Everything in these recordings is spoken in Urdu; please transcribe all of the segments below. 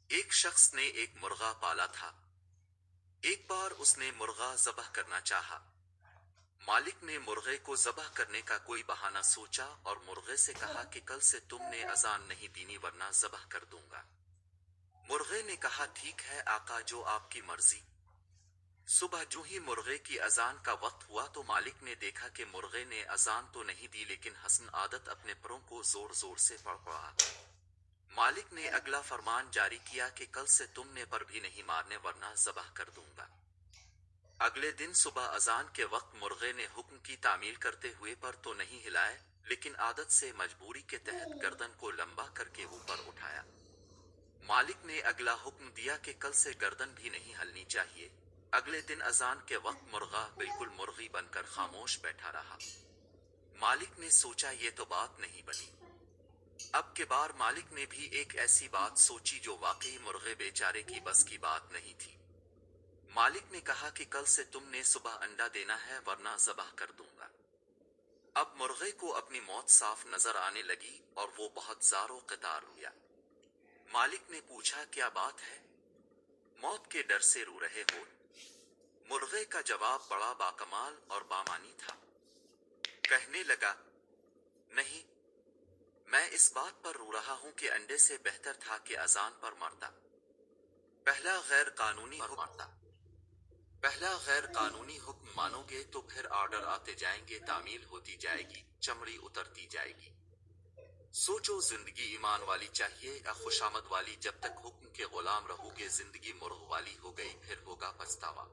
ایک شخص نے ایک مرغا پالا تھا۔ ایک بار اس نے مرغا ذبح کرنا چاہا۔ مالک نے مرغے کو ذبح کرنے کا کوئی بہانہ سوچا اور مرغے سے کہا کہ کل سے تم نے اذان نہیں دینی ورنہ ذبح کر دوں گا۔ مرغے نے کہا ٹھیک ہے آقا جو آپ کی مرضی۔ صبح جو ہی مرغے کی اذان کا وقت ہوا تو مالک نے دیکھا کہ مرغے نے اذان تو نہیں دی لیکن حسن عادت اپنے پروں کو زور زور سے پڑا۔ مالک نے اگلا فرمان جاری کیا کہ کل سے تم نے پر بھی نہیں مارنے ورنہ ذبح کر دوں گا۔ اگلے دن صبح اذان کے وقت مرغے نے حکم کی تعمیل کرتے ہوئے پر تو نہیں ہلائے لیکن عادت سے مجبوری کے تحت گردن کو لمبا کر کے اوپر اٹھایا۔ مالک نے اگلا حکم دیا کہ کل سے گردن بھی نہیں ہلنی چاہیے۔ اگلے دن اذان کے وقت مرغا بالکل مرغی بن کر خاموش بیٹھا رہا۔ مالک نے سوچا یہ تو بات نہیں بنی۔ اب کے بار مالک نے بھی ایک ایسی بات سوچی جو واقعی مرغے بیچارے کی بس کی بات نہیں تھی۔ مالک نے کہا کہ کل سے تم نے صبح انڈا دینا ہے ورنہ ذبح کر دوں گا۔ اب مرغے کو اپنی موت صاف نظر آنے لگی اور وہ بہت زار و قطار رویا۔ مالک نے پوچھا کیا بات ہے؟ موت کے ڈر سے رو رہے ہو؟ مرغے کا جواب بڑا باکمال اور بامانی تھا۔ کہنے لگا نہیں، میں اس بات پر رو رہا ہوں کہ انڈے سے بہتر تھا کہ اذان پر مرتا۔ پہلا غیر قانونی حکم مانو گے تو پھر آرڈر آتے جائیں گے، تعمیل ہوتی جائے گی، چمڑی اترتی جائے گی۔ سوچو زندگی ایمان والی چاہیے یا خوشامد والی؟ جب تک حکم کے غلام رہو گے زندگی مرغ والی ہو گئی پھر ہوگا پچھتاوا۔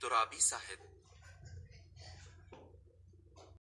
ترابی صاحب